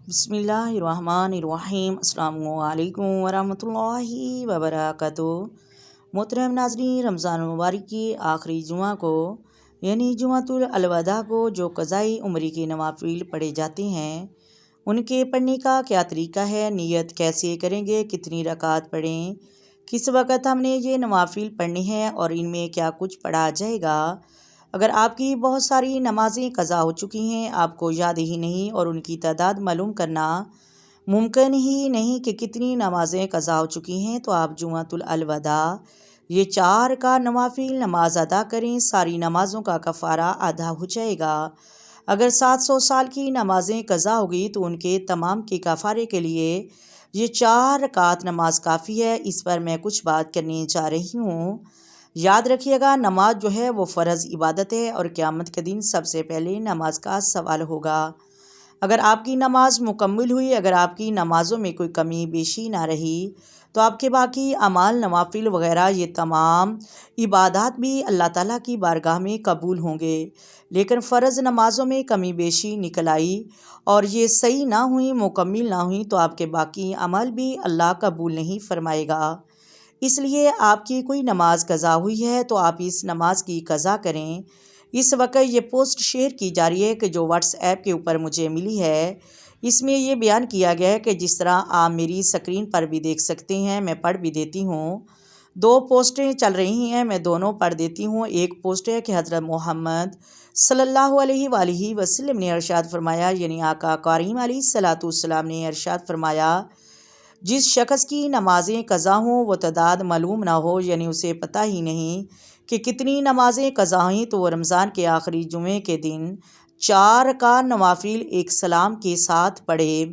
بسم اللہ الرحمن الرحیم۔ السلام علیکم ورحمۃ اللہ وبرکاتہ۔ محترم ناظرین، رمضان المبارک کی آخری جمعہ کو یعنی جمعۃ الوداع کو جو قضائی عمری کے نوافل پڑھے جاتے ہیں ان کے پڑھنے کا کیا طریقہ ہے، نیت کیسے کریں گے، کتنی رکعت پڑھیں، کس وقت ہم نے یہ نوافل پڑھنے ہیں اور ان میں کیا کچھ پڑھا جائے گا۔ اگر آپ کی بہت ساری نمازیں قضا ہو چکی ہیں، آپ کو یاد ہی نہیں اور ان کی تعداد معلوم کرنا ممکن ہی نہیں کہ کتنی نمازیں قضا ہو چکی ہیں، تو آپ جمعۃ الوداع یہ 4 کا نوافل نماز ادا کریں، ساری نمازوں کا کفارہ ادا ہو جائے گا۔ اگر 700 سال کی نمازیں قضا ہوگی تو ان کے تمام کے کفارے کے لیے یہ 4 رکعت نماز کافی ہے۔ اس پر میں کچھ بات کرنے جا رہی ہوں۔ یاد رکھیے گا، نماز جو ہے وہ فرض عبادت ہے اور قیامت کے دن سب سے پہلے نماز کا سوال ہوگا۔ اگر آپ کی نماز مکمل ہوئی، اگر آپ کی نمازوں میں کوئی کمی بیشی نہ رہی، تو آپ کے باقی اعمال، نوافل وغیرہ یہ تمام عبادات بھی اللہ تعالیٰ کی بارگاہ میں قبول ہوں گے۔ لیکن فرض نمازوں میں کمی بیشی نکل آئی اور یہ صحیح نہ ہوئیں، مکمل نہ ہوئیں، تو آپ کے باقی عمل بھی اللہ قبول نہیں فرمائے گا۔ اس لیے آپ کی کوئی نماز قضا ہوئی ہے تو آپ اس نماز کی قضا کریں۔ اس وقت یہ پوسٹ شیئر کی جا رہی ہے کہ جو واٹس ایپ کے اوپر مجھے ملی ہے، اس میں یہ بیان کیا گیا ہے کہ جس طرح آپ میری سکرین پر بھی دیکھ سکتے ہیں، میں پڑھ بھی دیتی ہوں۔ 2 پوسٹیں چل رہی ہیں، میں دونوں پڑھ دیتی ہوں۔ ایک پوسٹ ہے کہ حضرت محمد صلی اللہ علیہ وآلہ وسلم نے ارشاد فرمایا، یعنی آقا کریم علیہ الصلوۃ والسلام نے ارشاد فرمایا، جس شخص کی نمازیں قضا ہوں وہ تعداد معلوم نہ ہو، یعنی اسے پتہ ہی نہیں کہ کتنی نمازیں قضا ہوئیں، تو وہ رمضان کے آخری جمعے کے دن 4 کا نوافل ایک سلام کے ساتھ پڑھے،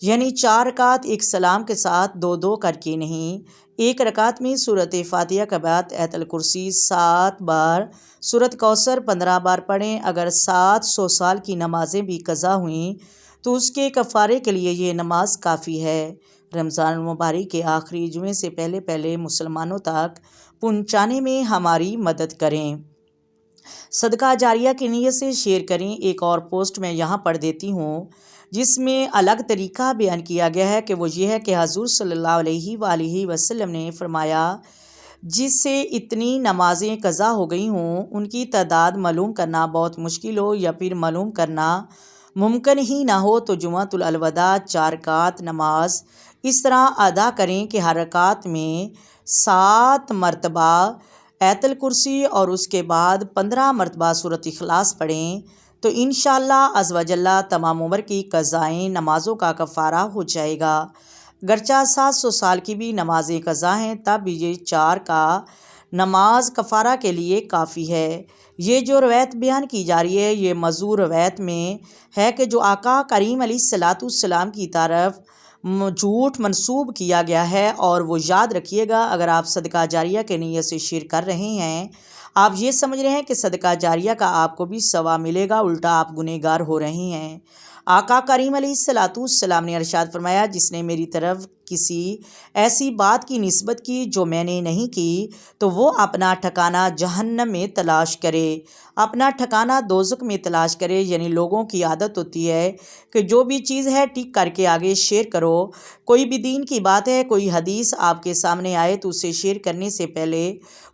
یعنی 4 رکعت ایک سلام کے ساتھ 2 کر کے نہیں۔ ایک رکعت میں سورۃ فاتحہ کے بعد آیت الکرسی 7 بار، سورۃ کوثر 15 بار پڑھیں۔ اگر 700 سال کی نمازیں بھی قضا ہوئیں تو اس کے کفارے کے لیے یہ نماز کافی ہے۔ رمضان المبارک کے آخری جمعے سے پہلے مسلمانوں تک پہنچانے میں ہماری مدد کریں۔ صدقہ جاریہ کی نیت سے شیئر کریں۔ ایک اور پوسٹ میں یہاں پڑھ دیتی ہوں، جس میں الگ طریقہ بیان کیا گیا ہے کہ وہ یہ ہے کہ حضور صلی اللہ علیہ وآلہ وسلم نے فرمایا، جس سے اتنی نمازیں قضا ہو گئی ہوں، ان کی تعداد معلوم کرنا بہت مشکل ہو یا پھر معلوم کرنا ممکن ہی نہ ہو، تو جمعۃ الوداع 4 رکعت نماز اس طرح ادا کریں کہ ہر رکعت میں 7 مرتبہ آیت الکرسی اور اس کے بعد 15 مرتبہ سورۃ اخلاص پڑھیں، تو انشاءاللہ عز و جل تمام عمر کی قضائیں نمازوں کا کفارہ ہو جائے گا۔ گرچہ 700 سال کی بھی نمازیں قضا ہیں، تب بھی یہ 4 کا نماز کفارہ کے لیے کافی ہے۔ یہ جو روایت بیان کی جا رہی ہے، یہ موضوع روایت میں ہے کہ جو آقا کریم علیہ الصلوۃ والسلام کی طرف جھوٹ منسوب کیا گیا ہے، اور وہ یاد رکھیے گا، اگر آپ صدقہ جاریہ کے نیت سے شیئر کر رہے ہیں، آپ یہ سمجھ رہے ہیں کہ صدقہ جاریہ کا آپ کو بھی ثواب ملے گا، الٹا آپ گنہگار ہو رہے ہیں۔ آقا کریم علیہ الصلوۃ والسلام نے ارشاد فرمایا، جس نے میری طرف کسی ایسی بات کی نسبت کی جو میں نے نہیں کی، تو وہ اپنا ٹھکانہ جہنم میں تلاش کرے، اپنا ٹھکانہ دوزخ میں تلاش کرے۔ یعنی لوگوں کی عادت ہوتی ہے کہ جو بھی چیز ہے ٹک کر کے آگے شیئر کرو۔ کوئی بھی دین کی بات ہے، کوئی حدیث آپ کے سامنے آئے تو اسے شیئر کرنے سے پہلے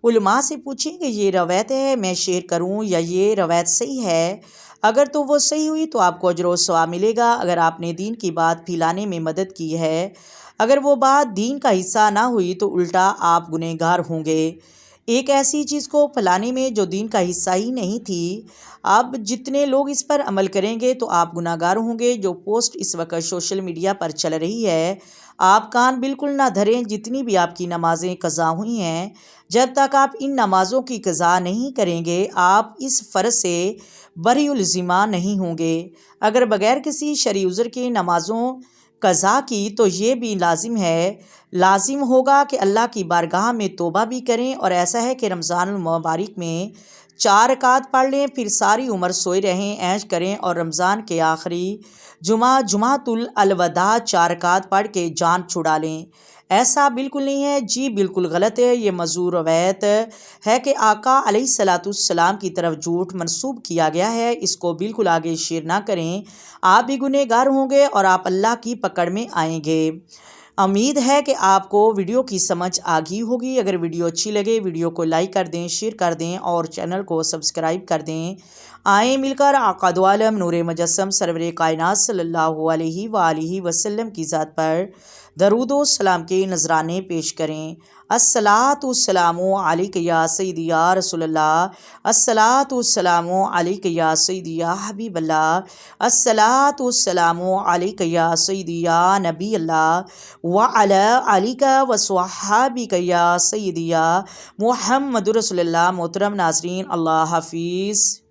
علماء سے پوچھیں کہ یہ روایت ہے، میں شیئر کروں یا یہ روایت صحیح ہے؟ اگر تو وہ صحیح ہوئی تو آپ کو اجر و ثواب ملے گا، اگر آپ نے دین کی بات پھیلانے میں مدد کی ہے۔ اگر وہ بات دین کا حصہ نہ ہوئی تو الٹا آپ گنہگار ہوں گے۔ ایک ایسی چیز کو پھیلانے میں جو دین کا حصہ ہی نہیں تھی، اب جتنے لوگ اس پر عمل کریں گے تو آپ گنہگار ہوں گے۔ جو پوسٹ اس وقت سوشل میڈیا پر چل رہی ہے، آپ کان بالکل نہ دھریں۔ جتنی بھی آپ کی نمازیں قضا ہوئی ہیں، جب تک آپ ان نمازوں کی قضا نہیں کریں گے، آپ اس فرض سے بری الذمہ نہیں ہوں گے۔ اگر بغیر کسی شرعی عذر کے نمازوں قضا کی تو یہ بھی لازم ہوگا کہ اللہ کی بارگاہ میں توبہ بھی کریں، اور ایسا ہے کہ رمضان المبارک میں 4 رکعت پڑھ لیں، پھر ساری عمر سوئے رہیں، عیش کریں، اور رمضان کے آخری جمعہ جمعۃ الوداع 4 رکعت پڑھ کے جان چھڑا لیں۔ ایسا بالکل نہیں ہے، جی بالکل غلط ہے۔ یہ موضوع روایت ہے کہ آقا علیہ الصلوۃ والسلام کی طرف جھوٹ منسوب کیا گیا ہے، اس کو بالکل آگے شیئر نہ کریں، آپ بھی گنہگار ہوں گے اور آپ اللہ کی پکڑ میں آئیں گے۔ امید ہے کہ آپ کو ویڈیو کی سمجھ آ گئی ہوگی۔ اگر ویڈیو اچھی لگے ویڈیو کو لائک کر دیں، شیئر کر دیں اور چینل کو سبسکرائب کر دیں۔ آئیں مل کر آقا دو عالم نور مجسم سرور کائنات صلی اللہ علیہ وآلہ وسلم کی ذات پر درود و سلام کے نذرانے پیش کریں۔ الصلاۃ والسلام علیک یا سیدی یا رسول اللہ، الصلاۃ والسلام علیک یا سیدی یا حبیب اللہ، الصلاۃ والسلام علیک یا سیدی یا نبی اللہ، وعلی آلک وصحابک یا سیدی یا محمد رسول اللہ۔ محترم ناظرین، اللہ حافظ۔